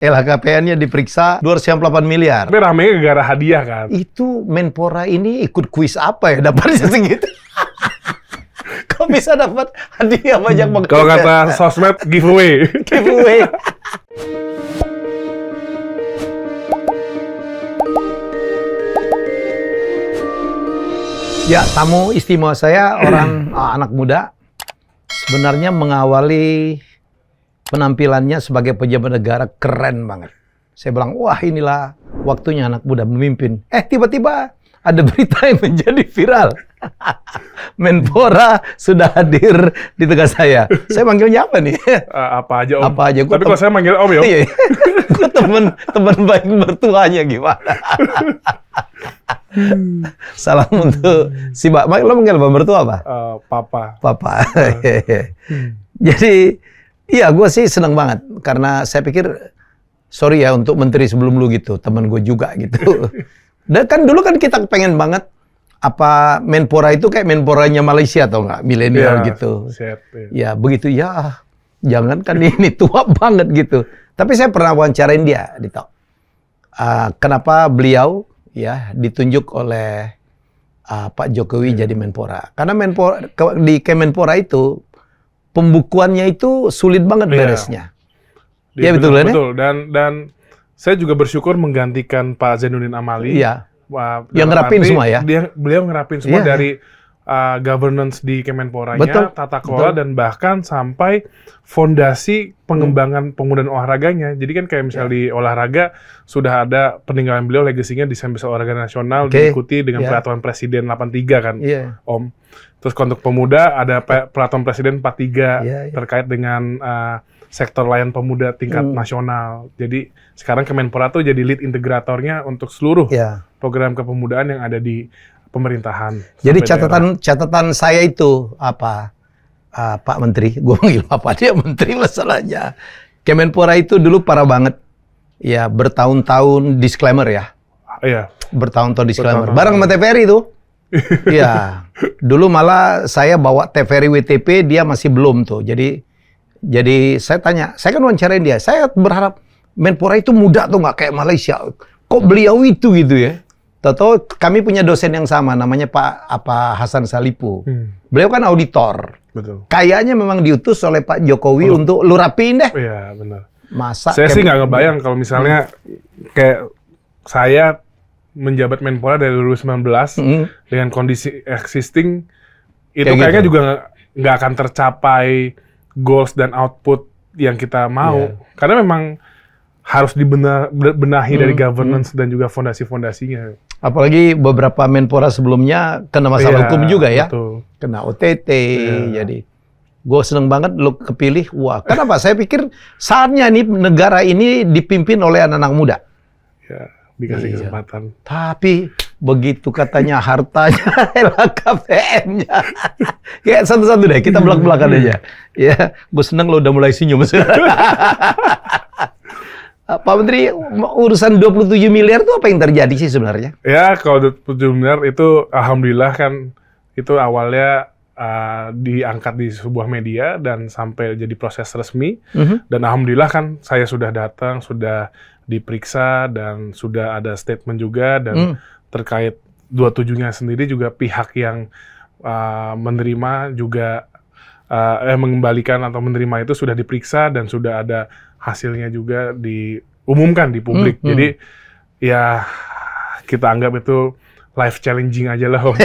LHKPN-nya diperiksa 298 miliar. Tapi ramenya gara-gara hadiah kan? Itu Menpora ini ikut kuis apa ya dapatnya segitu? Kok bisa dapat hadiah banyak banget? Kalau kata sosmed, giveaway. Giveaway. Ya, tamu istimewa saya orang anak muda sebenarnya mengawali penampilannya sebagai pejabat negara keren banget. Saya bilang, wah inilah waktunya anak muda memimpin. Tiba-tiba ada berita yang menjadi viral. Menpora sudah hadir di tengah saya. Saya manggilnya apa nih? Apa aja Om. Apa aja. Tapi kalau saya manggil Om ya Om. Iya, gue teman baik mertuanya gimana? Salam untuk si Mbak. Lo manggil Mbak mertua apa? Papa. Papa. Jadi, iya gue sih senang banget. Karena saya pikir, sorry ya untuk menteri sebelum lu gitu. Temen gue juga gitu. Dan kan dulu kan kita pengen banget apa Menpora itu kayak Menporanya Malaysia atau enggak? Milenial gitu. Ya begitu ya. Jangan kan ini tua banget gitu. Tapi saya pernah wawancarain dia di Tok. Kenapa beliau ya ditunjuk oleh Pak Jokowi jadi Menpora? Karena di Kemenpora itu pembukuannya itu sulit banget beresnya. Ya betul kan? Betul. Dan saya juga bersyukur menggantikan Pak Zainuddin Amali. Iya. Yang ngerapin semua ya? Beliau ngerapin semua dari governance di Kemenporanya, tata kelola, dan bahkan sampai fondasi pengembangan pemuda olahraga-nya. Jadi kan kayak misal di olahraga, sudah ada peninggalan beliau, legasinya di Desain Besar Olahraga Nasional, diikuti dengan Peraturan Presiden 83 kan, Om. Terus untuk pemuda, ada Peraturan Presiden 43 terkait dengan sektor layan pemuda tingkat nasional. Jadi sekarang Kemenpora tuh jadi lead integratornya untuk seluruh program kepemudaan yang ada di pemerintahan. Jadi catatan saya itu apa, Pak Menteri, gue manggil Bapak, dia Menteri masalahnya. Kemenpora itu dulu parah banget, ya bertahun-tahun disclaimer ya. Iya. Bertahun-tahun disclaimer. Bareng sama TVRI itu. Iya. Dulu malah saya bawa TVRI WTP, dia masih belum tuh. Jadi saya tanya, saya kan wawancarain dia. Saya berharap Menpora itu muda tuh nggak kayak Malaysia. Kok beliau itu gitu ya? Tahu kami punya dosen yang sama, namanya Pak Hasan Salipu. Beliau kan auditor. Betul. Kayaknya memang diutus oleh Pak Jokowi untuk lu rapiin deh. Iya benar. Masa? Saya sih nggak ngebayang kalau misalnya kayak saya menjabat Menpora dari 2019 dengan kondisi existing itu kayak kayaknya juga nggak akan tercapai goals dan output yang kita mau. Karena memang harus dibenahi dari governance dan juga fondasi-fondasinya. Apalagi beberapa Menpora sebelumnya kena masalah hukum juga ya. Betul. Kena OTT, jadi gue seneng banget lo kepilih. Wah, kenapa? Saya pikir saatnya nih negara ini dipimpin oleh anak-anak muda. Ya, dikasih kesempatan. Tapi begitu katanya hartanya LHKPN-nya. Kayak satu-satu deh, kita belak-belakan aja. Ya, gue seneng lo udah mulai senyum. Pak Menteri, urusan 27 miliar itu apa yang terjadi sih sebenarnya? Ya, kalau 27 miliar itu alhamdulillah kan itu awalnya diangkat di sebuah media dan sampai jadi proses resmi. Dan alhamdulillah kan saya sudah datang, sudah diperiksa dan sudah ada statement juga dan terkait 27-nya sendiri juga pihak yang menerima juga mengembalikan atau menerima itu sudah diperiksa dan sudah ada hasilnya juga diumumkan di publik. Jadi ya kita anggap itu life challenging aja lah Om.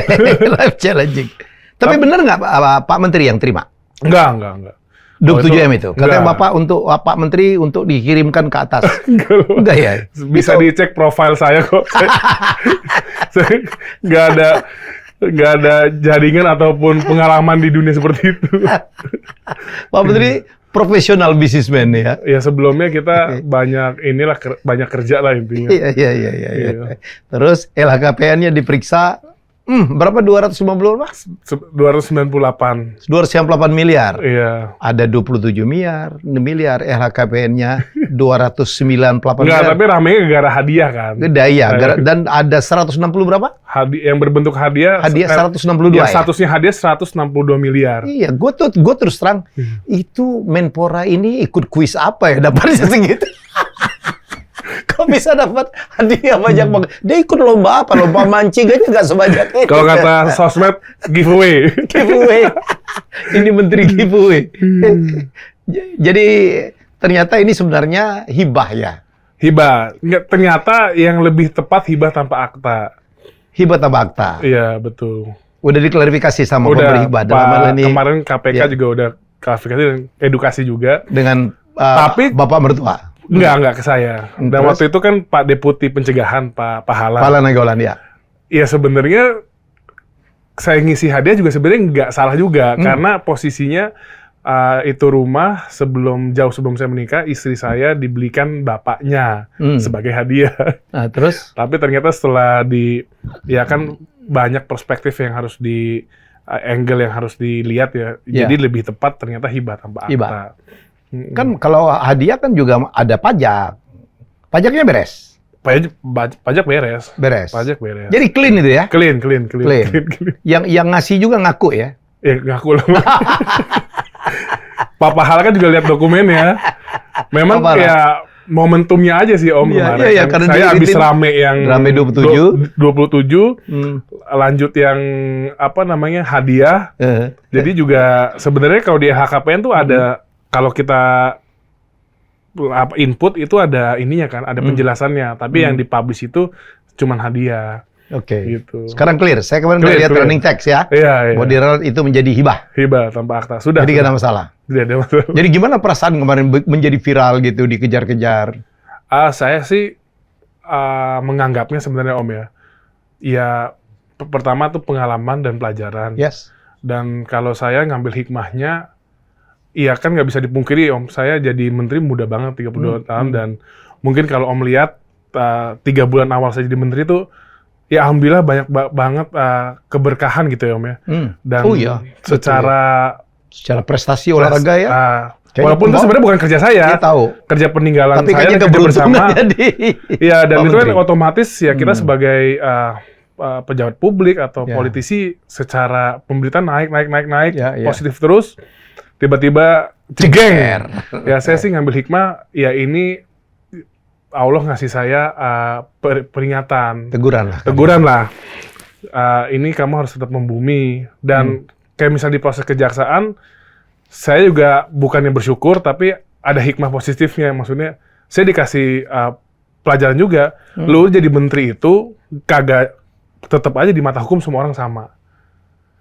Life challenging. Tapi benar nggak Pak Menteri yang terima? Enggak. 27M itu? Katanya Bapak untuk Pak Menteri untuk dikirimkan ke atas. Enggak ya? Bisa dicek profil saya kok. Nggak ada jaringan ataupun pengalaman di dunia seperti itu. Pak Menteri profesional businessman ya. Ya sebelumnya kita banyak kerja lah intinya. Iya. Terus LHKPN-nya diperiksa berapa 290 Mas? 298 miliar. Iya. Ada 27 miliar LHKPN-nya 298 miliar. Enggak, tapi ramenya gara hadiah kan. Dan ada 160 berapa? Yang berbentuk hadiah 162 ya. Statusnya hadiah 162 miliar. Iya, gue terus terang itu Menpora ini ikut kuis apa ya dapatnya segitu? Kok bisa dapat hadiah banyak banget? Dia ikut lomba apa? Lomba mancing aja nggak sebanyak itu. Kalau kata sosmed, giveaway. Giveaway. Ini menteri giveaway. Jadi ternyata ini sebenarnya hibah ya. Hibah. Nggak, ternyata yang lebih tepat hibah tanpa akta. Hibah tanpa akta. Iya, betul. Udah diklarifikasi sama Udah, pemberi hibah dalam hal ini kemarin KPK ya, juga udah klarifikasi dan edukasi juga. dengan Tapi Bapak mertua. Enggak ke saya. Dan Terus? waktu itu kan Pak Deputi Pencegahan, Pak Pahala. Pahala Nainggolan ya. Ya sebenarnya saya ngisi hadiah juga sebenarnya nggak salah juga. Karena posisinya itu rumah jauh sebelum saya menikah, istri saya dibelikan bapaknya sebagai hadiah. Nah, terus? Tapi ternyata setelah ya kan banyak perspektif yang harus angle yang harus dilihat ya. Ya. Jadi lebih tepat ternyata hibah tanpa akta. Hibah. Kan kalau hadiah kan juga ada pajak. Pajaknya beres. Pajak beres. Beres. Pajak beres. Jadi clean itu ya. Clean. Clean. Clean. Yang ngasih juga ngaku ya. Ya ngaku lah. Pak Pahala kan juga lihat dokumennya. Memang Apa ya momentumnya aja sih Om Iya, kemarin. iya, Kan karena saya dia habis itu rame yang rame 27. 27, lanjut yang apa namanya hadiah. Jadi juga sebenarnya kalau di HKPN tuh ada kalau kita input itu ada ininya kan, ada penjelasannya. Tapi yang dipublish itu cuman hadiah. Oke. Gitu. Sekarang clear. Saya kemarin Clear, lihat clear. running text ya. Iya. Modern itu menjadi hibah. Hibah tanpa akta. Sudah. Jadi nggak ada masalah. Tidak ada masalah. Jadi gimana perasaan kemarin menjadi viral gitu, dikejar-kejar? Saya sih menganggapnya sebenarnya Om ya. Ya pertama tuh pengalaman dan pelajaran. Yes. Dan kalau saya ngambil hikmahnya, iya kan nggak bisa dipungkiri Om. Saya jadi menteri muda banget 32 tahun dan mungkin kalau Om lihat 3 bulan awal saya jadi menteri tuh ya alhamdulillah banyak banget keberkahan gitu ya Om ya. Dan Oh iya, secara prestasi olahraga ya. Walaupun itu sebenarnya bukan kerja saya. Dia tahu. Kerja peninggalan Tapi saya kayaknya dan kerja bersama. jadi. Iya, dan Pak itu kan Menteri. otomatis ya kita sebagai pejabat publik atau Ya. politisi secara pemberitaan naik, Ya, ya. positif terus, tiba-tiba Ceger. Ya saya sih ngambil hikmah, ya ini Allah ngasih saya peringatan, Teguran lah. Ini kamu harus tetap membumi. Dan kayak misalnya di proses kejaksaan, saya juga bukannya bersyukur, tapi ada hikmah positifnya. Maksudnya, saya dikasih pelajaran juga. Lu jadi menteri itu, kagak tetap aja di mata hukum semua orang sama.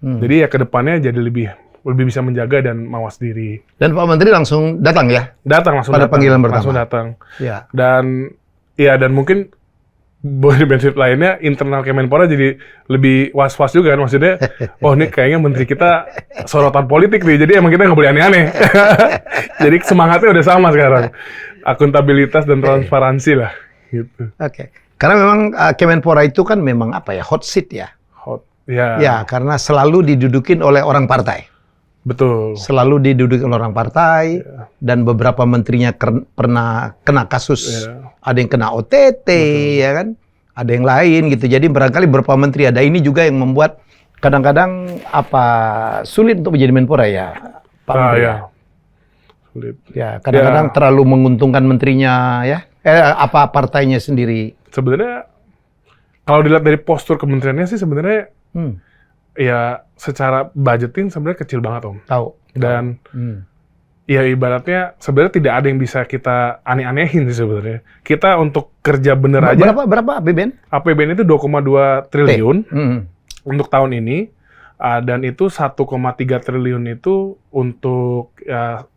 Jadi ya ke depannya jadi lebih bisa menjaga dan mawas diri. Dan Pak Menteri langsung datang ya? Langsung Pada datang. panggilan pertama? Langsung datang. Ya. Dan mungkin benefit lainnya internal Kemenpora jadi lebih was-was juga kan, maksudnya ini kayaknya menteri kita sorotan politik nih, jadi emang kita nggak boleh aneh-aneh. Jadi semangatnya udah sama sekarang, akuntabilitas dan transparansi lah gitu. Oke. Karena memang Kemenpora itu kan memang apa ya, hot seat ya. Ya, karena selalu didudukin oleh orang partai. Betul. Selalu didudukin oleh orang partai, dan beberapa menterinya pernah kena kasus. Ada yang kena OTT, ya kan? Ada yang lain gitu. Jadi barangkali beberapa menteri ada ini juga yang membuat kadang-kadang sulit untuk menjadi Menpora ya, Pak Menteri. Ya. Sulit. Ya, kadang-kadang terlalu menguntungkan menterinya ya. Partainya sendiri. Sebenarnya kalau dilihat dari postur kementeriannya sih sebenarnya ya secara budgeting sebenarnya kecil banget Om. Tahu. Dan ya ibaratnya sebenarnya tidak ada yang bisa kita aneh-anehin sih sebenarnya. Kita untuk kerja bener aja. Berapa APBN? APBN itu 2,2 triliun untuk tahun ini. Dan itu 1,3 triliun itu untuk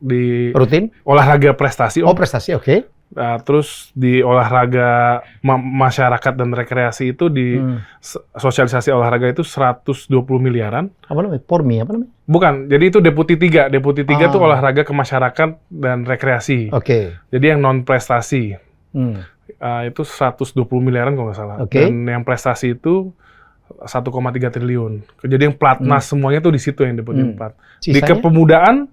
di Rutin? olahraga prestasi. Oh, prestasi, oke. Terus di olahraga masyarakat dan rekreasi itu di sosialisasi olahraga itu 120 miliaran. Apa namanya? Pormi apa namanya? Bukan, jadi itu Deputi 3. Deputi 3 itu olahraga ke masyarakat dan rekreasi. Oke. Jadi yang non prestasi. Itu 120 miliaran kalau nggak salah. Dan yang prestasi itu 1,3 triliun. Jadi yang platnas semuanya tuh di situ yang Deputi 4. Di kepemudaan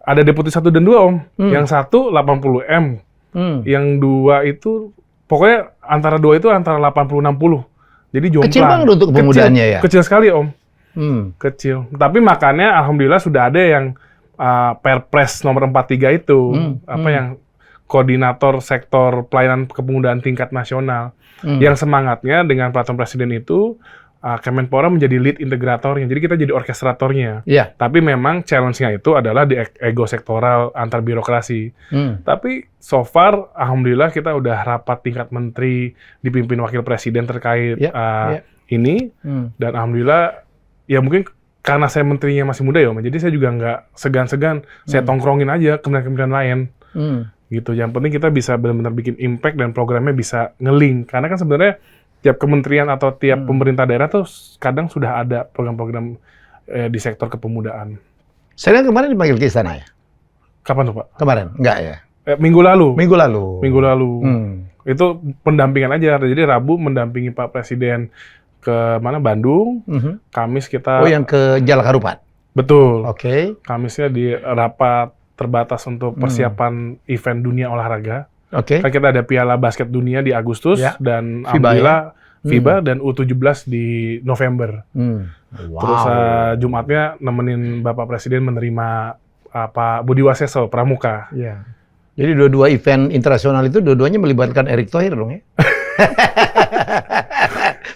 ada Deputi 1 dan 2 Om. Yang 1 80 M. Yang 2 itu pokoknya antara 2 itu antara 80-60. Jadi jomplang. Kecil banget untuk pemudaannya ya? Kecil sekali Om. Kecil. Tapi makanya alhamdulillah sudah ada yang Perpres nomor 43 itu. Yang koordinator sektor pelayanan kepemudaan tingkat nasional. Yang semangatnya dengan peraturan presiden itu Kemenpora menjadi lead integratornya, jadi kita jadi orkestratornya. Iya. Tapi memang challenge-nya itu adalah di ego sektoral antar birokrasi. Tapi so far, alhamdulillah kita udah rapat tingkat menteri dipimpin wakil presiden terkait ini. Dan alhamdulillah, ya mungkin karena saya menterinya masih muda ya Om, jadi saya juga nggak segan-segan, saya tongkrongin aja kementerian-kementerian lain. Gitu. Yang penting kita bisa benar-benar bikin impact dan programnya bisa nge-link. Karena kan sebenarnya tiap kementerian atau tiap pemerintah daerah tuh kadang sudah ada program-program di sektor kepemudaan. Saya lihat kemarin dipanggil ke istana ya? Kapan tuh Pak? Kemarin? Enggak ya? Minggu lalu. Minggu lalu. Minggu lalu. Itu pendampingan aja. Jadi Rabu mendampingi Pak Presiden ke mana? Bandung. Kamis kita... Oh, yang ke Jalak Harupat? Betul. Oke. Kamisnya di rapat terbatas untuk persiapan event dunia olahraga. Oke. Kan kita ada Piala Basket Dunia di Agustus dan alhamdulillah FIBA dan U17 di November. Wow. Terus Jumatnya nemenin Bapak Presiden menerima Pak Budi Waseso Pramuka. Iya. Jadi dua-dua event internasional itu dua-duanya melibatkan Erick Thohir dong ya?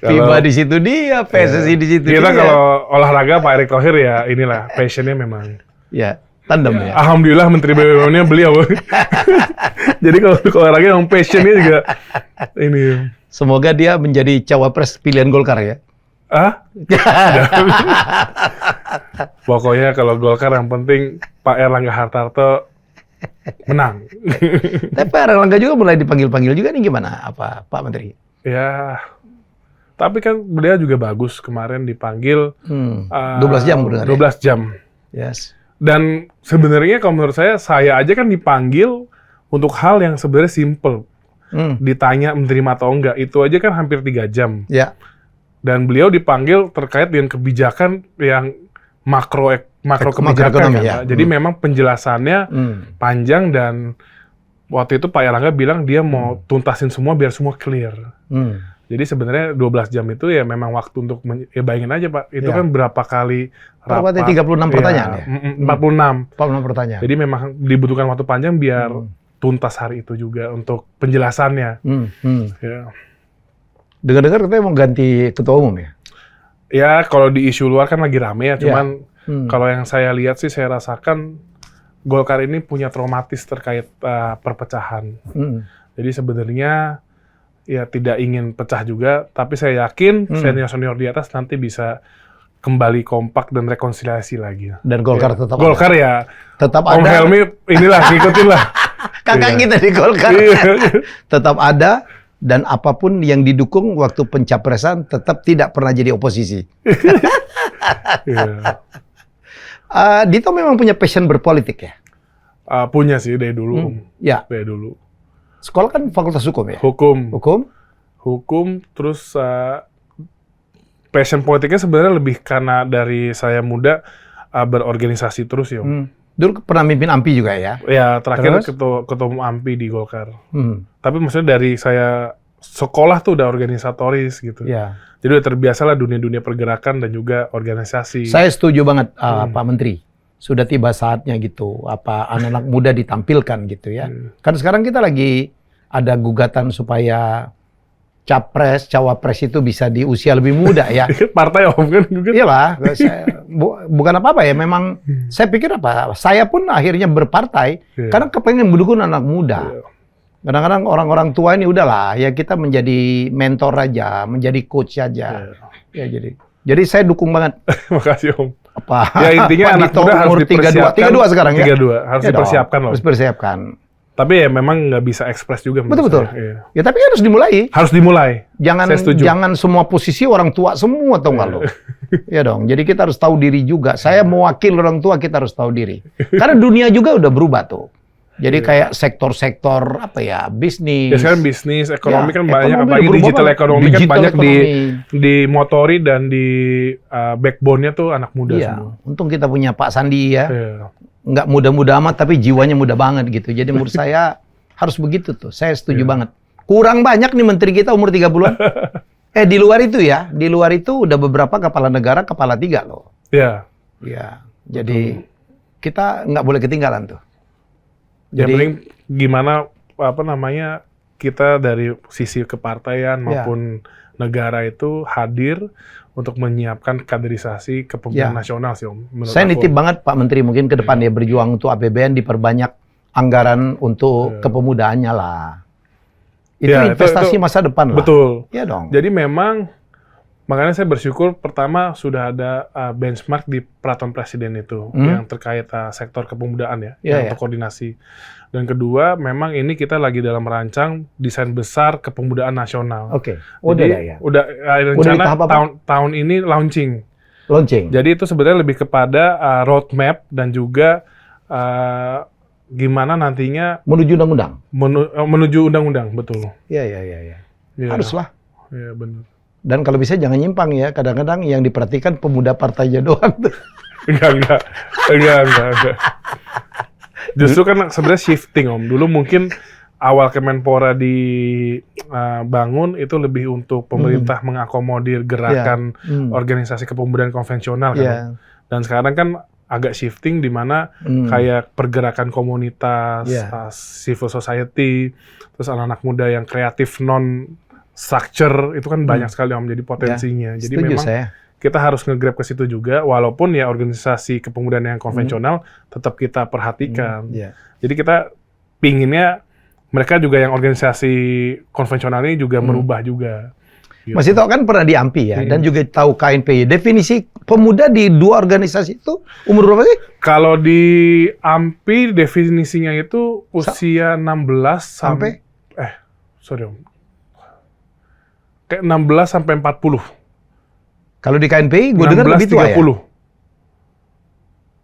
FIBA di situ dia, PSSI di situ kita dia. kalau olahraga Pak Erick Thohir ya inilah passionnya memang. Ya, tandem ya. Alhamdulillah Menteri BUMN-nya beliau. Jadi kalau olahraga yang passionnya juga ini. Semoga dia menjadi cawapres pilihan Golkar ya. Pokoknya kalau Golkar yang penting Pak Erlangga Hartarto menang. Tapi Pak Erlangga juga mulai dipanggil-panggil juga nih, gimana Pak Menteri? Ya, tapi kan beliau juga bagus kemarin dipanggil 12 jam benar 12 jam. Yes. Dan sebenarnya kalau menurut saya aja kan dipanggil untuk hal yang sebenarnya simple. Ditanya menerima atau enggak, itu aja kan hampir 3 jam. Ya. Dan beliau dipanggil terkait dengan kebijakan yang makro kebijakan kan. Ya. Jadi memang penjelasannya panjang dan waktu itu Pak Erlangga bilang dia mau tuntasin semua biar semua clear. Jadi sebenarnya 12 jam itu ya memang waktu untuk ya bayangin aja Pak, itu kan berapa kali rapat. 36 pertanyaan ya? 46 pertanyaan. Jadi memang dibutuhkan waktu panjang biar tuntas hari itu juga untuk penjelasannya. Ya. Dengar-dengar katanya mau ganti ketua umum ya? Ya, kalau di isu luar kan lagi rame ya, cuman kalau yang saya lihat sih saya rasakan Golkar ini punya traumatis terkait perpecahan. Jadi sebenarnya ya tidak ingin pecah juga, tapi saya yakin senior-senior di atas nanti bisa kembali kompak dan rekonsiliasi lagi. Dan Golkar tetap Golkar ada. Ya tetap Om ada. Helmi inilah ngikutin lah. Kakak kita di Golkar. Tetap ada, dan apapun yang didukung waktu pencapresan tetap tidak pernah jadi oposisi. Dito memang punya passion berpolitik ya? Punya sih dari dulu. Ya. Dari dulu. Sekolah kan fakultas hukum ya? Hukum, terus passion politiknya sebenarnya lebih karena dari saya muda berorganisasi terus ya. Dulu pernah mimpin AMPI juga ya? Ya, terakhir ketua umum AMPI di Golkar. Tapi maksudnya dari saya sekolah tuh udah organisatoris gitu. Ya. Jadi udah terbiasa lah dunia-dunia pergerakan dan juga organisasi. Saya setuju banget Pak Menteri. Sudah tiba saatnya gitu, anak-anak muda ditampilkan gitu ya. Kan sekarang kita lagi ada gugatan supaya capres, cawapres itu bisa di usia lebih muda ya. Partai Om kan juga. Iyalah, bukan apa-apa ya. Memang saya pikir saya pun akhirnya berpartai karena kepengen mendukung anak muda. Kadang-kadang orang-orang tua ini udahlah ya, kita menjadi mentor aja, menjadi coach aja. Ya jadi saya dukung banget. Makasih Om. Ya intinya anak muda harus dipersiapkan. 32 sekarang ya. 32 harus dipersiapkan loh. Harus dipersiapkan. Tapi ya memang nggak bisa ekspres juga. Betul. Ya tapi harus dimulai. Harus dimulai. Jangan semua posisi orang tua semua, tau nggak lo? Ya dong. Jadi kita harus tahu diri juga. Saya mewakili orang tua, kita harus tahu diri. Karena dunia juga udah berubah tuh. Jadi kayak sektor-sektor bisnis. Ya sekarang bisnis, ekonomi kan banyak, apalagi digital ekonomi kan banyak dimotori dan di backbone-nya tuh anak muda semua. Untung kita punya Pak Sandi ya. Nggak muda-muda amat, tapi jiwanya muda banget gitu. Jadi menurut saya harus begitu tuh. Saya setuju banget. Kurang banyak nih menteri kita umur 30-an. Di luar itu ya, di luar itu udah beberapa kepala negara, kepala 3 loh. Iya. Iya. Jadi kita nggak boleh ketinggalan tuh. Yang penting gimana kita dari sisi kepartaian maupun negara itu hadir untuk menyiapkan kaderisasi kepemimpinan nasional sih Om. Saya nitip banget Pak Menteri mungkin ke depan ya berjuang untuk APBN diperbanyak anggaran untuk kepemudaannya lah. Itu investasi masa depan lah. Betul. Iya dong. Jadi memang makanya saya bersyukur pertama sudah ada benchmark di peraturan presiden itu yang terkait sektor kepemudaan untuk koordinasi. Dan kedua, memang ini kita lagi dalam merancang desain besar kepemudaan nasional. Oke. Jadi udah rencana tahun ini launching. Jadi itu sebenarnya lebih kepada roadmap dan juga gimana nantinya menuju undang-undang. Menuju undang-undang, betul. Iya. Haruslah. Iya, benar. Dan kalau bisa jangan nyimpang ya. Kadang-kadang yang diperhatikan pemuda partainya doang tuh. Enggak. Justru kan sebenarnya shifting Om. Dulu mungkin awal Kemenpora dibangun itu lebih untuk pemerintah mengakomodir gerakan organisasi kepemudaan konvensional kan. Dan sekarang kan agak shifting di mana kayak pergerakan komunitas, civil society, terus anak-anak muda yang kreatif non structure itu kan banyak sekali Om, jadi potensinya. Jadi memang kita harus nge-grab ke situ juga, walaupun ya organisasi kepemudaan yang konvensional tetap kita perhatikan. Jadi kita pinginnya mereka juga yang organisasi konvensional ini juga merubah juga. Gitu. Mas Dito kan pernah di AMPI ya, dan juga tahu KNPI. Definisi pemuda di dua organisasi itu umur berapa sih? Kalau di AMPI definisinya itu usia 16 sampai kayak 16 sampai 40. Kalau di KNPI, gue dengar lebih tua ya?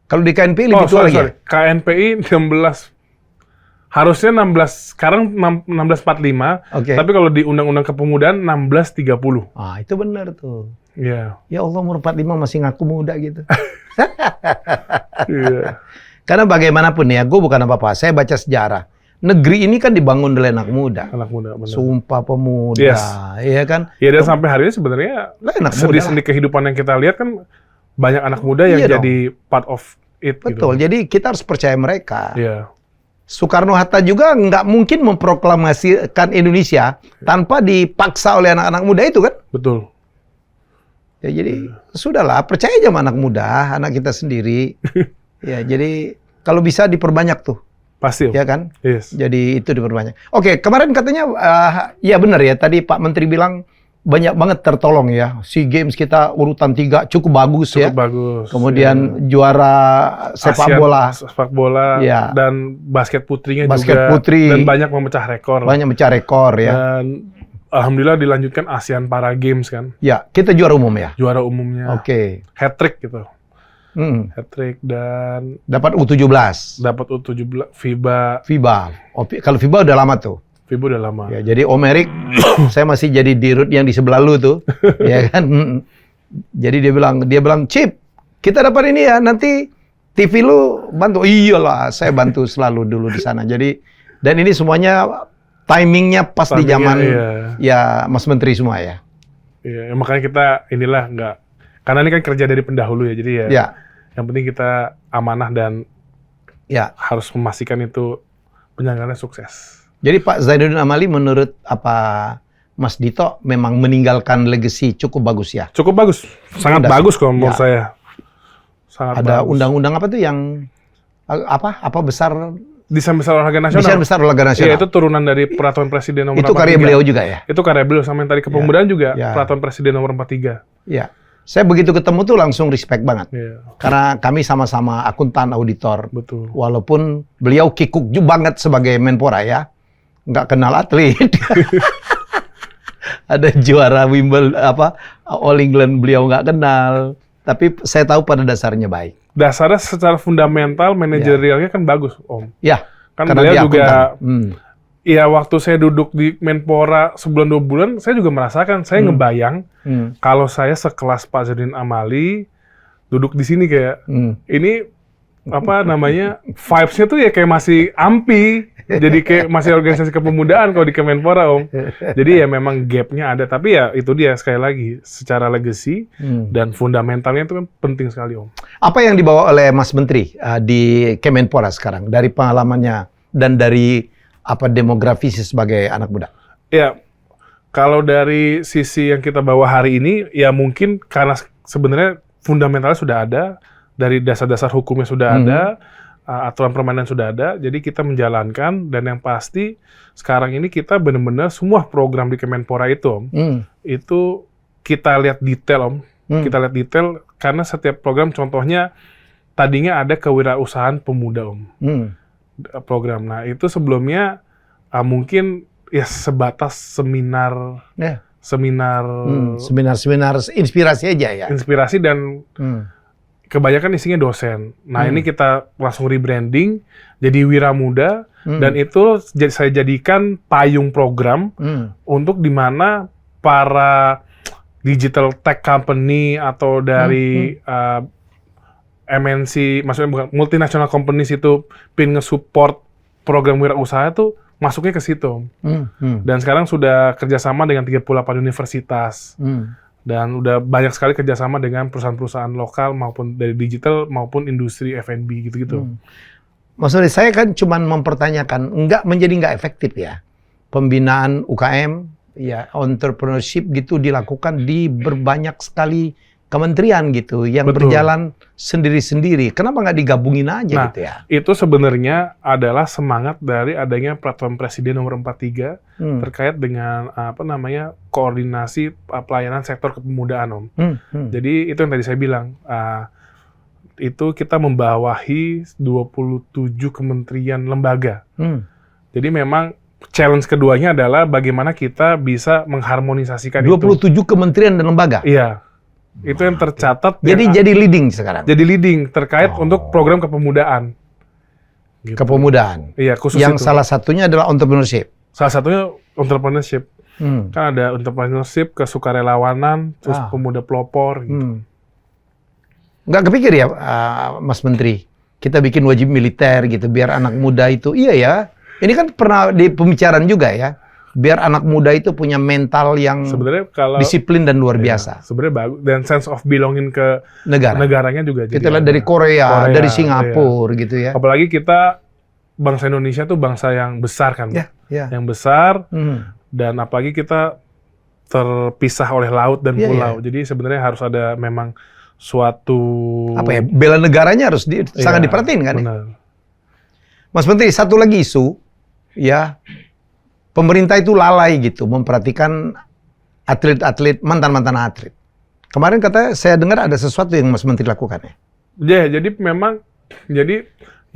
Kalau di KNPI lebih tua lagi ya? KNPI 16. Harusnya 16, sekarang 1645. Tapi kalau di Undang-Undang Kepemudaan 1630. Ah, itu benar tuh. Iya. Ya Allah, umur 45 masih ngaku muda gitu. Karena bagaimanapun ya, gue bukan apa-apa. Saya baca sejarah. Negeri ini kan dibangun oleh anak muda. Anak muda, benar. Sumpah Pemuda, iya kan? Iya, dan sampai hari ini sebenarnya sendi-sendi kehidupan yang kita lihat kan banyak anak muda yang jadi part of it. Betul, jadi kita harus percaya mereka. Iya. Soekarno-Hatta juga nggak mungkin memproklamasikan Indonesia tanpa dipaksa oleh anak-anak muda itu kan? Betul. Ya jadi sudahlah, percaya aja sama anak muda, anak kita sendiri. Ya jadi kalau bisa diperbanyak tuh. Pasti. Ya kan? Yes. Jadi itu diperbanyak. Oke, kemarin katanya, ya benar ya, tadi Pak Menteri bilang banyak banget tertolong ya. SEA Games kita urutan 3 cukup bagus ya. Cukup bagus. Kemudian juara sepak bola. Ya. Dan basket putrinya basket juga. Putri. Dan banyak memecah rekor. Banyak memecah rekor ya. Dan alhamdulillah dilanjutkan ASEAN Para Games kan. Ya, kita juara umum ya? Juara umumnya. Oke. Hat-trick gitu. Hat-trick dan dapat U17. Dapat U17 FIBA. Oh, kalau FIBA udah lama tuh. FIBA udah lama. Ya, jadi Om Erik, saya masih jadi dirut yang di sebelah lu tuh, ya kan? Jadi dia bilang, Cip, kita dapat ini ya, nanti TV lu bantu. Iyalah, saya bantu selalu dulu di sana. Jadi, dan ini semuanya timingnya pas di zaman ya Mas Menteri semua ya. Iya, makanya kita inilah nggak. Karena ini kan kerja dari pendahulu ya, jadi yang penting kita amanah dan harus memastikan itu penyelenggaraan sukses. Jadi Pak Zainuddin Amali menurut apa Mas Dito memang meninggalkan legacy cukup bagus ya? Cukup bagus, sangat bagus kalau menurut saya. Sangat ada bagus. Undang-undang apa tuh yang apa besar? Desain besar olahraga nasional. Desain besar olahraga nasional. Iya, itu turunan dari peraturan presiden nomor 43. Itu karya beliau juga ya? Itu karya beliau, sama yang tadi kepemudaan juga peraturan presiden nomor 43. Iya. Saya begitu ketemu tuh langsung respect banget. Yeah. Karena kami sama-sama akuntan auditor. Betul. Walaupun beliau kikuk juga banget sebagai Menpora ya. Nggak kenal atlet. Ada juara Wimbledon, All England beliau nggak kenal. Tapi saya tahu pada dasarnya baik. Dasarnya secara fundamental, manajerialnya kan bagus, Om. Ya. Kan beliau juga... Iya, waktu saya duduk di Menpora sebulan 2 bulan, saya juga merasakan, saya ngebayang kalau saya sekelas Pak Zainuddin Amali duduk di sini kayak ini vibes-nya tuh ya kayak masih AMPI, jadi kayak masih organisasi kepemudaan kalau di Kemenpora, Om. Jadi ya memang gap-nya ada, tapi ya itu dia sekali lagi secara legacy dan fundamentalnya itu kan penting sekali, Om. Apa yang dibawa oleh Mas Menteri di Kemenpora sekarang dari pengalamannya dan dari apa demografis sebagai anak muda? Ya, kalau dari sisi yang kita bawa hari ini, ya mungkin karena sebenarnya fundamentalnya sudah ada, dari dasar-dasar hukumnya sudah ada, aturan permainan sudah ada, jadi kita menjalankan, dan yang pasti sekarang ini kita benar-benar semua program di Kemenpora itu, Om, itu kita lihat detail, Om. Kita lihat detail, karena setiap program, contohnya, tadinya ada kewirausahaan pemuda, Om. Program. Nah, itu sebelumnya mungkin ya sebatas seminar, seminar inspirasi aja ya. Inspirasi dan kebanyakan isinya dosen. Nah, ini kita langsung rebranding jadi Wira Muda, dan itu saya jadikan payung program untuk di mana para digital tech company atau dari MNC, maksudnya bukan multinational companies itu pin nge-support program wirausaha itu masuknya ke situ. Dan sekarang sudah kerjasama dengan 38 universitas. Dan udah banyak sekali kerjasama dengan perusahaan-perusahaan lokal maupun dari digital maupun industri F&B gitu-gitu. Maksudnya saya kan cuma mempertanyakan, menjadi nggak efektif ya pembinaan UKM, ya entrepreneurship gitu dilakukan di berbanyak sekali kementerian gitu yang berjalan sendiri-sendiri. Kenapa nggak digabungin aja gitu ya? Itu sebenarnya adalah semangat dari adanya Peraturan Presiden Nomor 43 terkait dengan koordinasi pelayanan sektor kepemudaan, Om. Jadi itu yang tadi saya bilang, itu kita membawahi 27 kementerian lembaga. Jadi memang challenge keduanya adalah bagaimana kita bisa mengharmonisasikan 27 kementerian dan lembaga? Iya. Itu yang tercatat. Jadi leading sekarang? Jadi leading terkait untuk program kepemudaan. Gitu. Kepemudaan? Iya, khusus yang itu. Salah satunya adalah entrepreneurship? Salah satunya entrepreneurship. Kan ada entrepreneurship, kesukarelawanan, terus pemuda pelopor. Gitu. Nggak kepikir ya, Mas Menteri, kita bikin wajib militer gitu, biar anak muda itu, iya ya, ini kan pernah di pembicaraan juga ya, biar anak muda itu punya mental yang disiplin dan luar biasa. Sebenarnya bagus, dan sense of belonging ke negaranya juga. Kita lihat dari Korea, dari Singapura gitu ya. Apalagi kita, bangsa Indonesia tuh bangsa yang besar kan, yang besar, dan apalagi kita terpisah oleh laut dan pulau. Jadi sebenarnya harus ada memang suatu bela negaranya harus sangat diperhatiin kan. Benar. Mas Menteri, satu lagi isu ya, pemerintah itu lalai gitu memperhatikan atlet-atlet, mantan-mantan atlet. Kemarin katanya saya dengar ada sesuatu yang Mas Menteri lakukan ya. Jadi memang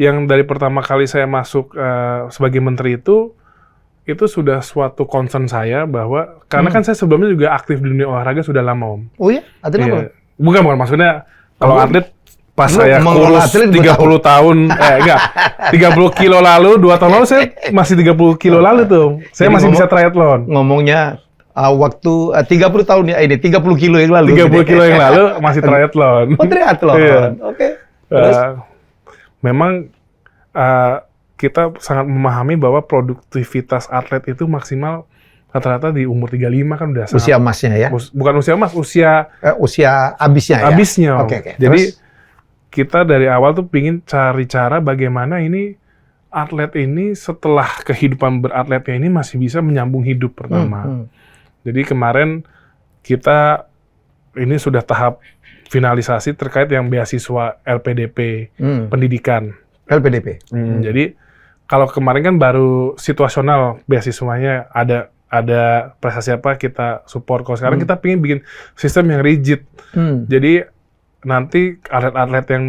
yang dari pertama kali saya masuk sebagai menteri itu sudah suatu concern saya bahwa karena kan saya sebelumnya juga aktif di dunia olahraga sudah lama, Om. Oh iya? Atlet apa? Bukan, maksudnya kalau atlet pas saya kurus 30 tahun, 30 kilo lalu, 2 tahun lalu saya masih 30 kilo lalu tuh. Saya masih bisa triathlon. Ngomongnya waktu 30 tahun ya ini, 30 kilo yang lalu. 30 kilo yang lalu masih triathlon. Oh, triathlon. Oke. Terus? Memang kita sangat memahami bahwa produktivitas atlet itu maksimal rata-rata di umur 35 kan udah sangat. Usia emasnya ya? Bukan usia emas, usia abisnya ya? Abisnya. Oke. Jadi kita dari awal tuh pingin cari cara bagaimana ini atlet ini setelah kehidupan beratletnya ini masih bisa menyambung hidup pertama. Jadi kemarin kita ini sudah tahap finalisasi terkait yang beasiswa LPDP pendidikan. LPDP. Jadi kalau kemarin kan baru situasional beasiswanya ada prestasi apa kita support. Kalau sekarang kita pengen bikin sistem yang rigid. Jadi nanti atlet-atlet yang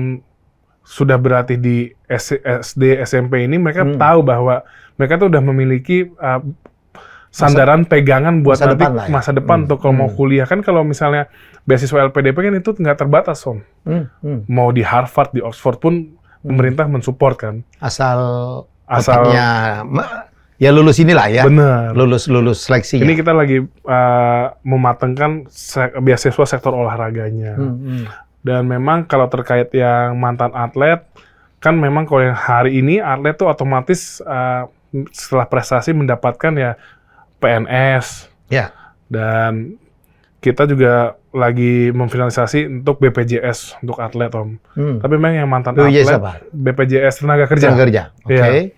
sudah berlatih di SD, SMP ini mereka tahu bahwa mereka tuh udah memiliki sandaran pegangan buat masa depan untuk kalau mau kuliah. Kan kalau misalnya beasiswa LPDP kan itu nggak terbatas, Om. Mau di Harvard, di Oxford pun pemerintah mensupport kan. Asal ya lulus inilah ya. Benar. Lulus seleksinya. Ini kita lagi mematangkan beasiswa sektor olahraganya. Dan memang kalau terkait yang mantan atlet, kan memang kalau yang hari ini atlet tuh otomatis setelah prestasi mendapatkan ya PNS. Ya. Dan kita juga lagi memfinalisasi untuk BPJS untuk atlet, Om. Tapi memang yang mantan atlet, BPJS Tenaga Kerja. Oke.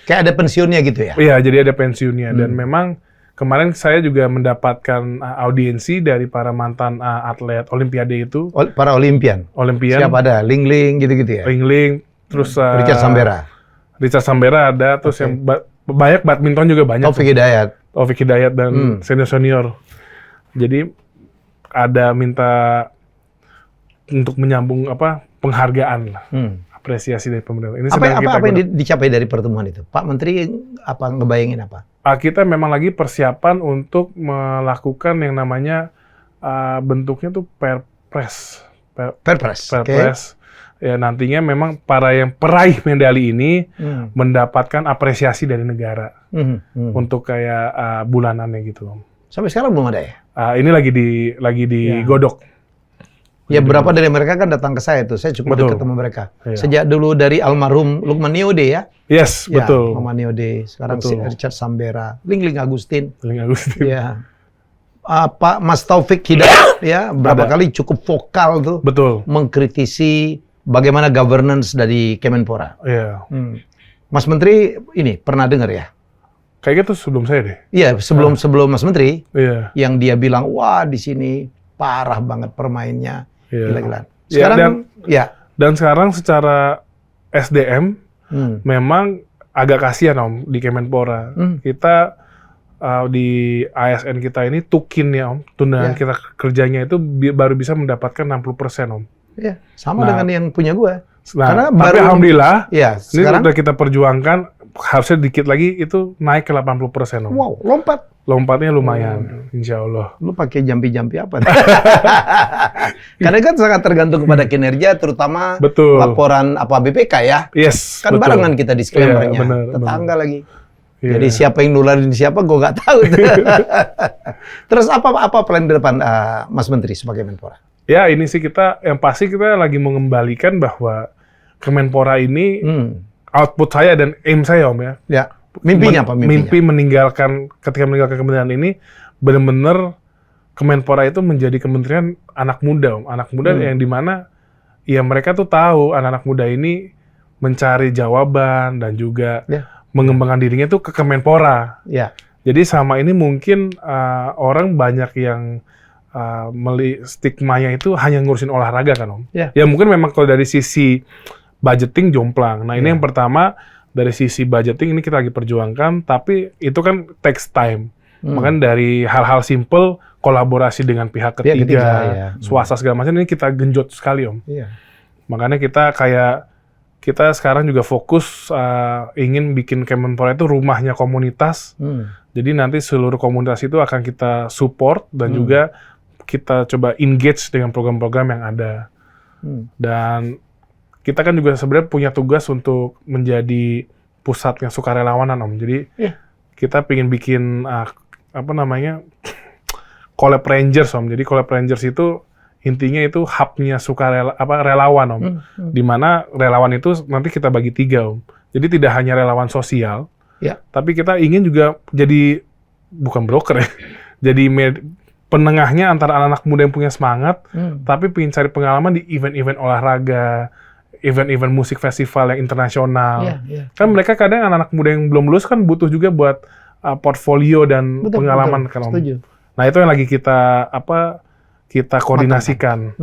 Kayak ada pensiunnya gitu ya? Iya, jadi ada pensiunnya. Dan memang kemarin saya juga mendapatkan audiensi dari para mantan atlet Olimpiade itu. Para Olimpian? Siapa ada? Ling-Ling gitu-gitu ya? Ling-Ling, terus Richard Sambera? Richard Sambera ada, terus yang banyak badminton juga banyak. Taufik Hidayat dan senior-senior. Jadi ada minta untuk menyambung penghargaan lah. Apresiasi dari pemerintah. Ini apa yang dicapai dari pertemuan itu? Pak Menteri ngebayangin apa? Kita memang lagi persiapan untuk melakukan yang namanya bentuknya tuh Perpres. Perpres. Ya nantinya memang para yang peraih medali ini mendapatkan apresiasi dari negara untuk kayak bulanannya gitu. Sampai sekarang belum ada ya? Ini lagi digodok. Ya berapa dari mereka kan datang ke saya tuh, saya cukup dekat sama mereka. Sejak dulu dari almarhum Lukman Niode ya. Yes, ya, betul. Lukman Niode, sekarang si Richard Sambera, Ling-Ling Agustin. Ya. Pak Mas Taufik Hidayat ya, berapa kali cukup vokal tuh. Betul. Mengkritisi bagaimana governance dari Kemenpora. Iya. Mas Menteri ini pernah dengar ya? Kayaknya tuh sebelum saya deh. Iya, sebelum Mas Menteri. Iya. Yang dia bilang, wah di sini parah banget permainnya. Gila-gilaan. Sekarang dan sekarang secara SDM memang agak kasihan Om di Kemenpora. Kita di ASN kita ini tukin ya Om, tunjangan kita kerjanya itu baru bisa mendapatkan 60% Om. Iya, sama dengan yang punya gue. Karena tapi alhamdulillah, ya, ini udah kita perjuangkan, harusnya dikit lagi itu naik ke 80% Om. Wow, lompatnya lumayan, insya Allah. Lu pakai jampi-jampi apa? Karena kan sangat tergantung kepada kinerja, terutama laporan BPK ya. Yes, kan barengan kita disclaimer-nya, tetangga lagi. Jadi siapa yang nularin siapa, gue nggak tahu. Terus apa plan di depan Mas Menteri sebagai Menpora? Ya ini sih yang pasti kita lagi mengembalikan bahwa Kemenpora ini output saya dan aim saya Om ya. Ya. Mimpinya apa? Mimpi ketika meninggalkan kementerian ini benar-benar Kemenpora itu menjadi kementerian anak muda Om. Anak muda yang dimana ya mereka tuh tahu anak-anak muda ini mencari jawaban dan juga mengembangkan dirinya tuh ke Kemenpora. Ya. Jadi sama ini mungkin orang banyak yang stigmanya itu hanya ngurusin olahraga kan Om. Ya mungkin memang kalau dari sisi budgeting jomplang. Nah ini yang pertama dari sisi budgeting ini kita lagi perjuangkan, tapi itu kan takes time. Makanya dari hal-hal simple kolaborasi dengan pihak ketiga, swasta segala macam ini kita genjot sekali Om. Makanya kita sekarang juga fokus ingin bikin Kemenpora itu rumahnya komunitas. Jadi nanti seluruh komunitas itu akan kita support dan juga kita coba engage dengan program-program yang ada. Dan kita kan juga sebenarnya punya tugas untuk menjadi pusatnya sukarelawanan Om. Jadi kita pengen bikin Collab Rangers Om. Jadi Collab Rangers itu intinya itu hubnya relawan Om. Di mana relawan itu nanti kita bagi 3 Om. Jadi tidak hanya relawan sosial, tapi kita ingin juga jadi bukan broker ya. Jadi penengahnya antara anak-anak muda yang punya semangat, tapi pengen cari pengalaman di event-event olahraga, event-event musik festival yang internasional. Kan mereka kadang anak-anak muda yang belum lulus kan butuh juga buat portfolio dan pengalaman kan Om. Nah itu yang lagi kita koordinasikan.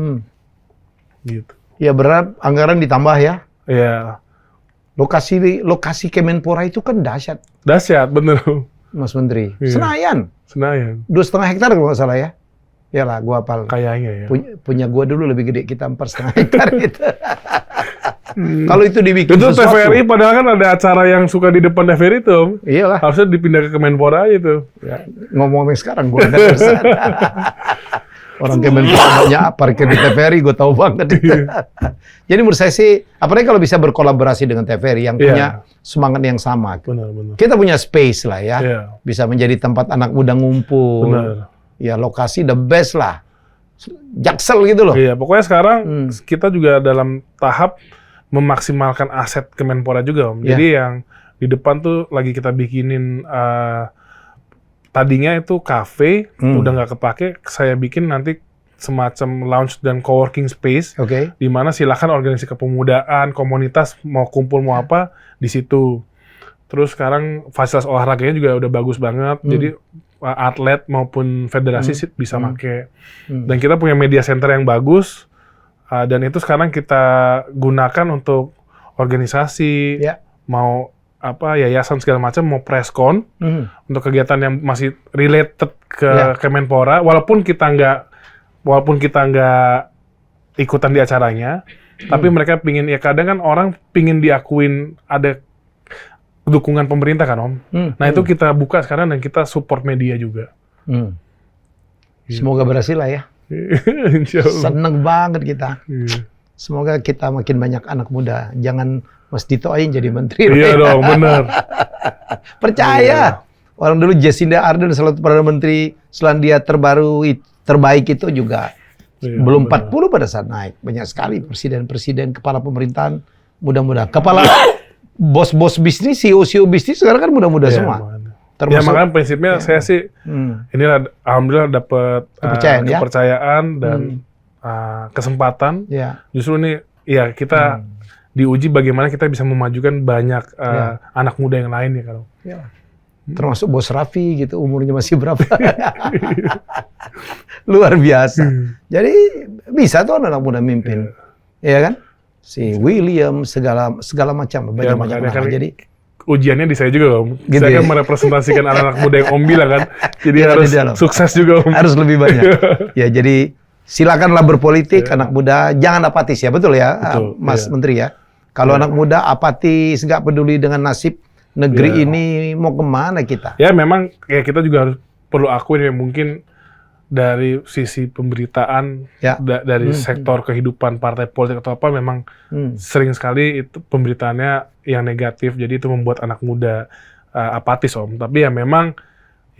Gitu. Ya berat anggaran ditambah ya. Iya. Lokasi Kemenpora itu kan dahsyat. Dahsyat, bener. Mas Menteri. Senayan. 2,5 hektar kalau nggak salah ya. Yalah, gua hafal. Kayaknya ya. Punya gua dulu lebih gede, kita 4,5 hektar gitu. Kalau itu dibikin itu TVRI, padahal kan ada acara yang suka di depan TVRI itu. Iyalah. Harusnya dipindah ke Kemenpora aja tuh. Ya, ngomongin sekarang gua ada pesan. Orang Kemenpora banyak parkir di TVRI, gue tahu banget. Jadi menurut saya sih, apalagi kalau bisa berkolaborasi dengan TVRI yang punya semangat yang sama. Benar. Kita punya space lah ya, bisa menjadi tempat anak muda ngumpul. Benar. Ya lokasi the best lah, Jaksel gitu loh. Iya, pokoknya sekarang kita juga dalam tahap memaksimalkan aset Kemenpora juga Om. Jadi yang di depan tuh lagi kita bikinin tadinya itu kafe, udah nggak kepake, saya bikin nanti semacam lounge dan coworking space, di mana silakan organisasi kepemudaan, komunitas mau kumpul mau apa di situ. Terus sekarang fasilitas olahraganya juga udah bagus banget. Jadi atlet maupun federasi sih bisa make. Dan kita punya media center yang bagus. Dan itu sekarang kita gunakan untuk organisasi, mau yayasan segala macam, mau preskon untuk kegiatan yang masih related ke Kemenpora. Walaupun kita nggak ikutan di acaranya, tapi mereka pingin, ya kadang kan orang pingin diakuin ada dukungan pemerintah kan Om. Nah itu kita buka sekarang dan kita support media juga. Semoga berhasil lah ya. Seneng banget kita. Semoga kita makin banyak anak muda. Jangan Mas Dito aja jadi menteri. Iya dong, benar. Percaya. Orang dulu Jacinda Ardern salah satu Perdana Menteri Selandia terbaik itu juga belum 40 pada saat naik. Banyak sekali presiden-presiden, kepala pemerintahan muda-muda. Kepala bos-bos bisnis, CEO bisnis sekarang kan muda-muda semua. Ya makanya prinsipnya saya sih inilah alhamdulillah dapat kepercayaan dan kesempatan. Justru ini ya kita diuji bagaimana kita bisa memajukan banyak anak muda yang lain ya kalau. Termasuk Bos Raffi gitu, umurnya masih berapa? Luar biasa. Jadi bisa tuh anak muda mimpin. Iya kan? Si William segala macam banyak kan, jadi ujiannya di saya juga Om. Gitu saya ya? kan merepresentasikan anak-anak muda yang Om bilang kan. Jadi harus sukses juga Om. Harus lebih banyak. Ya jadi silakanlah berpolitik anak muda, jangan apatis ya, betul ya Mas Menteri ya. Kalau anak muda apatis, nggak peduli dengan nasib negeri ini mau kemana kita? Ya memang ya kita juga harus perlu akuin ya mungkin dari sisi pemberitaan dari sektor kehidupan partai politik atau apa memang sering sekali itu pemberitaannya yang negatif, jadi itu membuat anak muda apatis Om. Tapi ya memang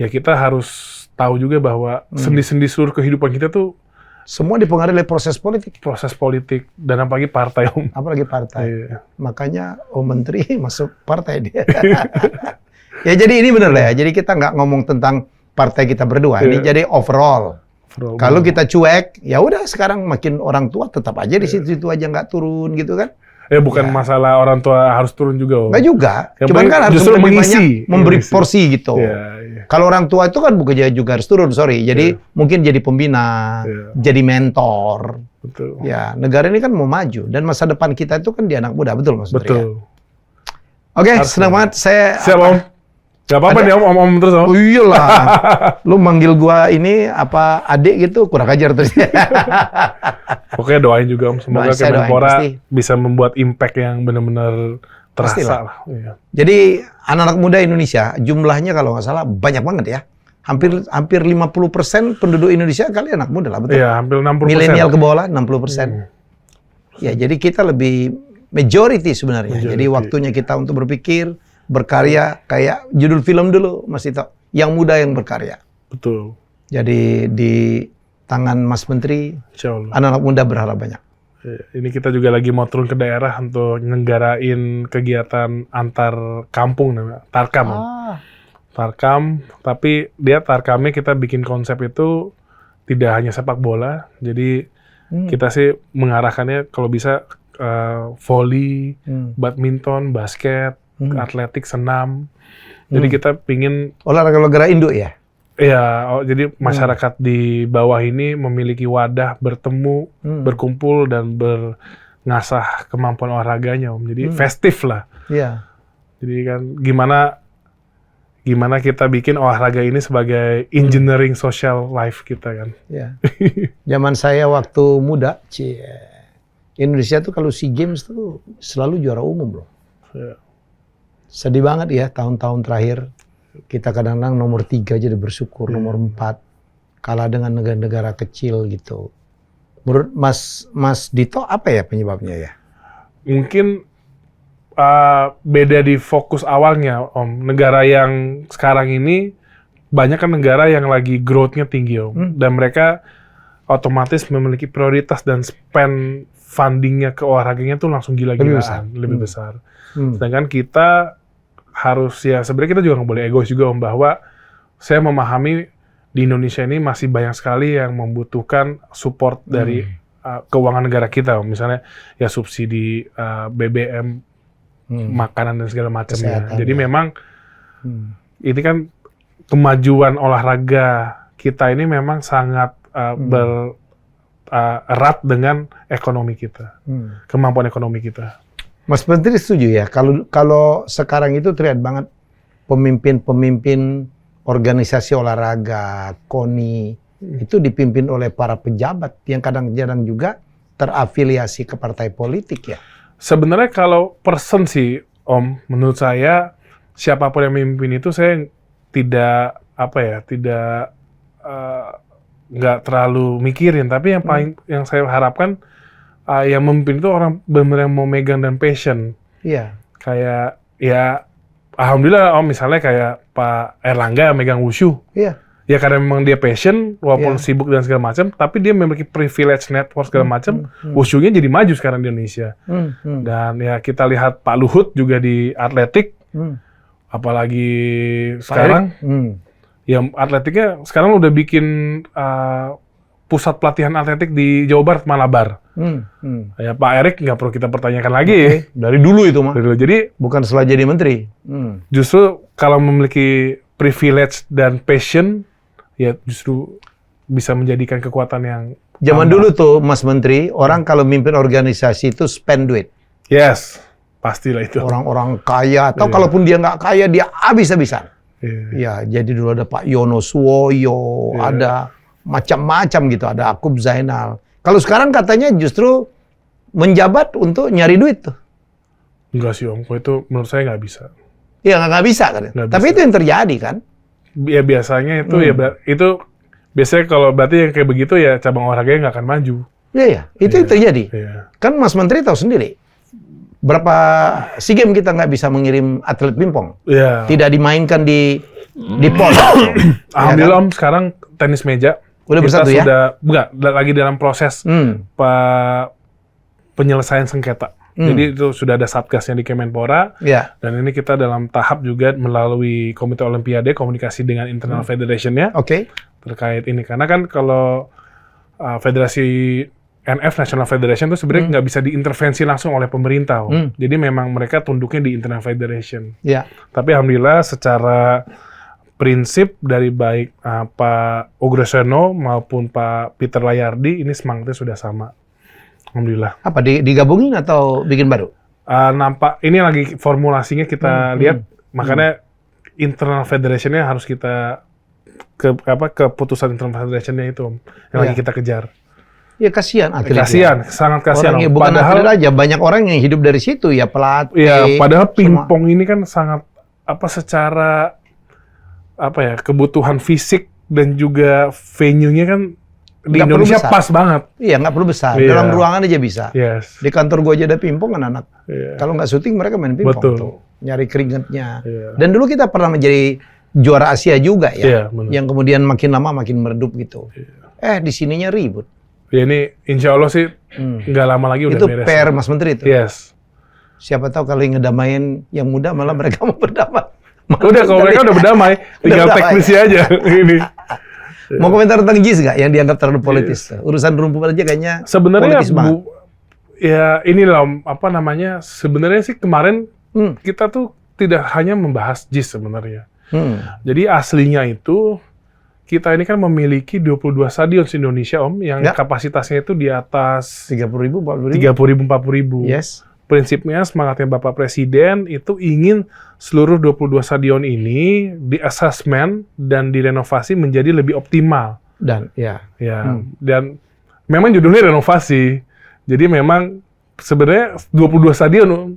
ya kita harus tahu juga bahwa sendi-sendi seluruh kehidupan kita tuh semua dipengaruhi oleh proses politik dan apalagi partai Om. Apalagi partai. Makanya Om Menteri masuk partai dia. Ya jadi ini benar lah ya. Jadi kita nggak ngomong tentang partai kita berdua. Ini jadi overall. Kalau kita cuek, ya udah sekarang makin orang tua tetap aja di situ aja nggak turun gitu kan? Bukan masalah orang tua harus turun juga Om. Nggak juga. Cuman kan harus justru lebih mengisi, banyak memberi porsi gitu. Kalau orang tua itu kan bukan juga harus turun, sorry. Jadi mungkin jadi pembina, jadi mentor. Betul. Ya negara ini kan mau maju dan masa depan kita itu kan di anak muda, betul Mas Menteri? Betul. Oke, senang banget saya. Siap Om. Gak apa-apa nih Om terus Om. Oh iyalah. Lu manggil gua ini apa adik gitu kurang ajar terus. Oke, doain juga Om, semoga Kemenpora bisa membuat impact yang benar-benar terasa lah. Jadi anak-anak muda Indonesia jumlahnya kalau nggak salah banyak banget ya. Hampir 50% penduduk Indonesia kali anak muda lah, betul? Iya, hampir 60%. Milenial ke bawah 60%. Ya, jadi kita lebih majority sebenarnya. Jadi waktunya kita untuk berpikir, berkarya, kayak judul film dulu Mas Dito, yang muda yang berkarya. Betul. Jadi di tangan Mas Menteri, anak-anak muda berharap banyak. Ini kita juga lagi mau turun ke daerah untuk nyelenggarain kegiatan antar kampung namanya, Tarkam. Tarkam, tapi Tarkamnya kita bikin konsep itu tidak hanya sepak bola, jadi kita sih mengarahkannya kalau bisa volley, badminton, basket, atletik, senam. Jadi kita pingin olahraga induk ya? Iya, jadi masyarakat di bawah ini memiliki wadah bertemu, berkumpul dan berngasah kemampuan olahraganya Om. Jadi festif lah. Iya. Jadi kan gimana kita bikin olahraga ini sebagai engineering social life kita kan. Iya. Zaman saya waktu muda, Indonesia tuh kalau SEA Games tuh selalu juara umum loh. Sedih banget ya tahun-tahun terakhir. Kita kadang-kadang nomor 3 aja udah bersyukur, nomor 4 kalah dengan negara-negara kecil gitu. Menurut Mas Dito apa ya penyebabnya ya? Mungkin beda di fokus awalnya Om. Negara yang sekarang ini banyak kan negara yang lagi growth-nya tinggi Om. Dan mereka otomatis memiliki prioritas dan spend funding-nya ke olahraganya tuh langsung gila-gilaan, lebih besar. Sedangkan kita harus ya sebenarnya kita juga nggak boleh egois juga Om, bahwa saya memahami di Indonesia ini masih banyak sekali yang membutuhkan support dari keuangan negara kita Om. Misalnya ya subsidi BBM makanan dan segala macamnya. Kesehatan, Jadi ya. memang ini kan kemajuan olahraga kita ini memang sangat erat dengan ekonomi kita, kemampuan ekonomi kita. Mas Menteri setuju ya, kalau sekarang itu terlihat banget pemimpin-pemimpin organisasi olahraga, KONI, itu dipimpin oleh para pejabat yang kadang-kadang juga terafiliasi ke partai politik ya. Sebenarnya kalau person sih, Om, menurut saya siapapun yang memimpin itu saya tidak nggak terlalu mikirin. Tapi yang paling yang saya harapkan yang memimpin itu orang benar-benar mau megang dan passion. Iya. Kayak ya alhamdulillah Om, misalnya kayak Pak Erlangga megang wushu. Iya. Ya karena memang dia passion, walaupun sibuk dan segala macam, tapi dia memiliki privilege network segala macam, wushunya jadi maju sekarang di Indonesia. Dan ya kita lihat Pak Luhut juga di atletik, apalagi sekarang, ya atletiknya sekarang udah bikin pusat pelatihan atletik di Jawa Barat, Malabar. Ya Pak Erik nggak perlu kita pertanyakan lagi. Dari dulu itu mah. Dari dulu. Jadi Bukan setelah jadi menteri. justru kalau memiliki privilege dan passion, ya justru bisa menjadikan kekuatan yang Zaman tambah. dulu tuh Mas Menteri, orang kalau mimpin organisasi itu spend duit. Yes, pastilah itu. Orang-orang kaya, atau Iya. kalaupun dia nggak kaya, dia habis-habisan. Iya. Ya, jadi dulu ada Pak Yono Suwoyo, Iya. ada macam-macam gitu, ada Akub Zainal. Kalau sekarang katanya justru menjabat untuk nyari duit tuh. Enggak sih Om, kalau itu menurut saya nggak bisa. Ya nggak bisa kan? Nggak Tapi bisa. itu yang terjadi kan? Ya biasanya itu itu biasanya kalau berarti yang kayak begitu ya cabang olahraganya nggak akan maju. Iya ya, itu yang terjadi. Iya. Kan Mas Menteri tahu sendiri, berapa SEA Games kita nggak bisa mengirim atlet pingpong, Iya. tidak dimainkan di PON. Alhamdulillah Om, sekarang tenis meja Udah kita bersatu ya? sudah lagi dalam proses penyelesaian sengketa. Jadi itu sudah ada satgasnya di Kemenpora. Ya, Dan ini kita dalam tahap juga melalui Komite Olimpiade komunikasi dengan internal federation-nya oke. terkait ini. Karena kan kalau federasi NF National Federation itu sebenarnya nggak bisa diintervensi langsung oleh pemerintah. Om. Jadi memang mereka tunduknya di internal federation. Ya, Tapi alhamdulillah secara prinsip dari baik Pak Ogreseno maupun Pak Peter Layardi ini semangatnya sudah sama. Alhamdulillah. apa digabungin atau bikin baru? Nampak ini lagi formulasinya kita lihat, makanya internal federation-nya harus kita keputusan internal federation-nya itu Om, yang lagi kita kejar. Ya kasihan atlet. Kasihan, sangat kasihan. Orangnya Om. bukan atlet aja, banyak orang yang hidup dari situ ya, pelatih. Ya, padahal semua. pingpong ini kan sangat secara kebutuhan fisik dan juga venue-nya kan di Nggak perlu Indonesia besar. pas banget. Iya, nggak perlu besar. Iya. Dalam ruangan aja bisa. Yes. Di kantor gua aja ada pingpong anak-anak. Iya. Kalau nggak syuting mereka main pingpong Betul. tuh. Nyari keringatnya. Iya. Dan dulu kita pernah menjadi juara Asia juga ya. Iya, benar. Yang kemudian makin lama makin meredup gitu. Di sininya ribut. Ya ini insya Allah sih nggak lama lagi udah Itu beres. PR Mas Menteri itu. Yes. Siapa tahu kalau yang ngedamain yang muda malah mereka mau berdamai. Udah kalau mereka udah berdamai, tinggal berdamai. teknisnya aja ini. Mau komentar tentang JIS nggak yang dianggap terlalu politis? Urusan rumput aja kayaknya Sebenarnya politis banget. ya inilah sebenarnya sih kemarin kita tuh tidak hanya membahas JIS sebenarnya. Jadi aslinya itu kita ini kan memiliki 22 stadion di Indonesia Om yang Ya. kapasitasnya itu di atas 30.000, 40.000. 30.000 40.000. Yes. Prinsipnya semangatnya Bapak Presiden itu ingin seluruh 22 stadion ini di-assessment dan direnovasi menjadi lebih optimal. Dan ya. Dan memang judulnya renovasi. Jadi memang sebenarnya 22 stadion Om,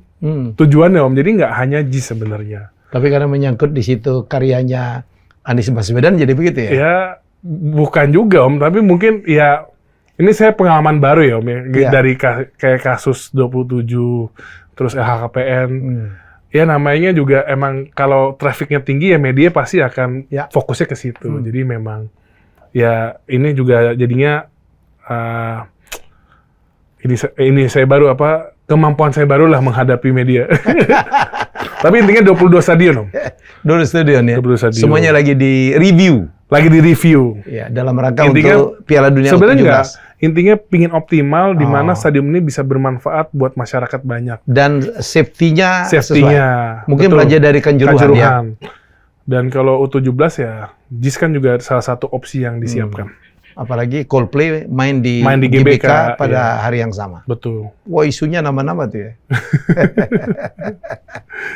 tujuannya Om. Jadi nggak hanya JIS sebenarnya. Tapi karena menyangkut di situ karyanya Anies Baswedan jadi begitu ya? Ya bukan juga Om, tapi mungkin ya ini saya pengalaman baru ya Om ya. Iya. Dari kayak kasus 27 terus LHKPN. Ya namanya juga emang kalau trafficnya tinggi ya media pasti akan fokusnya ke situ. Jadi memang ya ini juga jadinya ini saya baru kemampuan saya baru lah menghadapi media. Tapi intinya 22 stadion Om. 22 stadion ya? 22 stadion. Semuanya lagi di review. lagi di review. Ya, dalam rangka Intinya, untuk Piala Dunia sebenarnya U17. enggak, intinya pingin optimal di mana Oh. stadium ini bisa bermanfaat buat masyarakat banyak. Dan safety-nya Safety-nya. sesuai. Mungkin betul. belajar dari Kanjuruhan ya. Kanjuruhan. Dan kalau U17 ya, JIS kan juga salah satu opsi yang disiapkan. Apalagi Coldplay main di GBK, pada hari yang sama. Betul. Wah, isunya nama-nama tuh ya.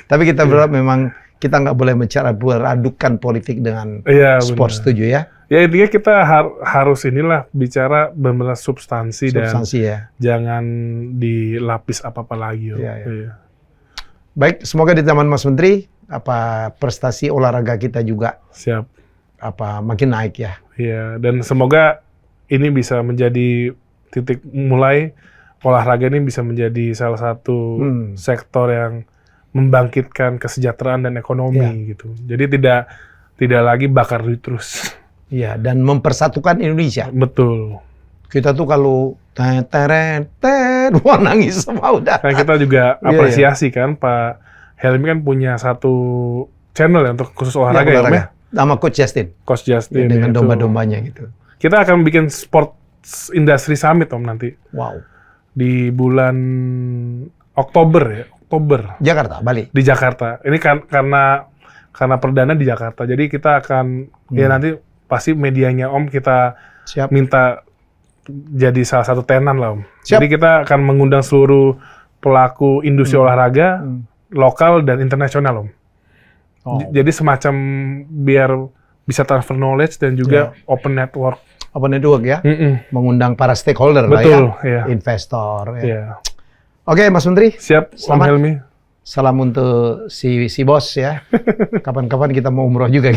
Tapi kita berharap memang kita nggak boleh beradukan politik dengan Iya, sport, benar. setuju ya? Ya intinya kita harus inilah bicara benar-benar substansi dan Substansi ya. jangan dilapis apa-apa lagi. Iya, iya. Iya. Baik, semoga di Taman Mas Menteri prestasi olahraga kita juga Siap. makin naik ya. Iya, dan semoga ini bisa menjadi titik mulai olahraga ini bisa menjadi salah satu sektor yang membangkitkan kesejahteraan dan ekonomi gitu. Jadi tidak lagi bakar duit terus. Iya, dan mempersatukan Indonesia. Betul. Kita tuh kalau wah nangis semua udah. Kan kita juga Iya, apresiasi kan Pak Helmi kan punya satu channel ya untuk khusus olahraga ya, Om ya? Sama Coach Justin. Coach Justin. Dengan itu. domba-dombanya gitu. Kita akan bikin Sports Industry Summit Om nanti. Wow. Di bulan Oktober ya. Oktober. Jakarta, Bali. Di Jakarta. Ini kan karena perdana di Jakarta. Jadi kita akan ya nanti pasti medianya Om kita Siap. minta jadi salah satu tenan lah Om. Siap. Jadi kita akan mengundang seluruh pelaku industri olahraga lokal dan internasional Om. Oh. Jadi semacam biar bisa transfer knowledge dan juga open network. Open network ya. Mm-mm. Mengundang para stakeholder Betul, lah ya. iya. Investor ya. Iya. Oke, Mas Menteri. Siap, Om Selamat. Helmi. Salam untuk si bos ya. Kapan-kapan kita mau umroh juga.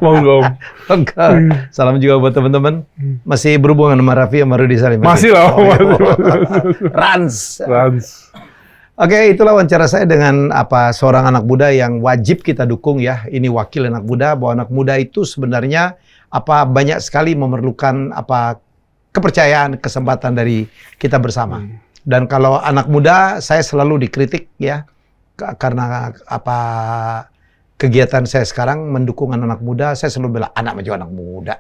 Monggo Om. Oke. Salam juga buat teman-teman. Masih berhubungan sama Raffi sama Rudy Salim? Masih lah Om. Rans. Rans. Oke, itulah wawancara saya dengan seorang anak muda yang wajib kita dukung ya. Ini wakil anak muda, bahwa anak muda itu sebenarnya banyak sekali memerlukan kepercayaan, kesempatan dari kita bersama. Dan kalau anak muda, saya selalu dikritik ya, karena kegiatan saya sekarang mendukung anak muda. Saya selalu bilang anak juga anak muda,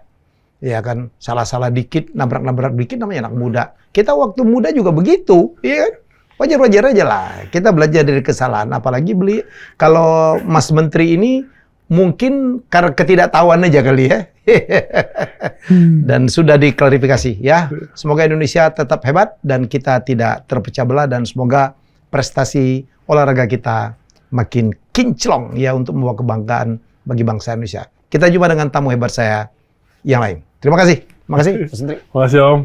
ya kan. Salah-salah dikit, nabrak-nabrak dikit namanya anak muda. Kita waktu muda juga begitu, ya kan. Wajar-wajar aja lah. Kita belajar dari kesalahan. Apalagi kalau Mas Menteri ini mungkin karena ketidaktahuan aja kali ya. Dan sudah diklarifikasi ya. Semoga Indonesia tetap hebat dan kita tidak terpecah belah dan semoga prestasi olahraga kita makin kinclong ya untuk membawa kebanggaan bagi bangsa Indonesia. Kita jumpa dengan tamu hebat saya yang lain. Terima kasih. Terima kasih, Mas Menteri. Terima kasih Om.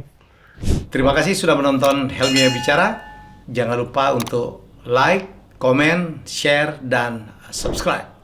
Terima kasih sudah menonton Helmi Bicara. Jangan lupa untuk like, komen, share, dan subscribe.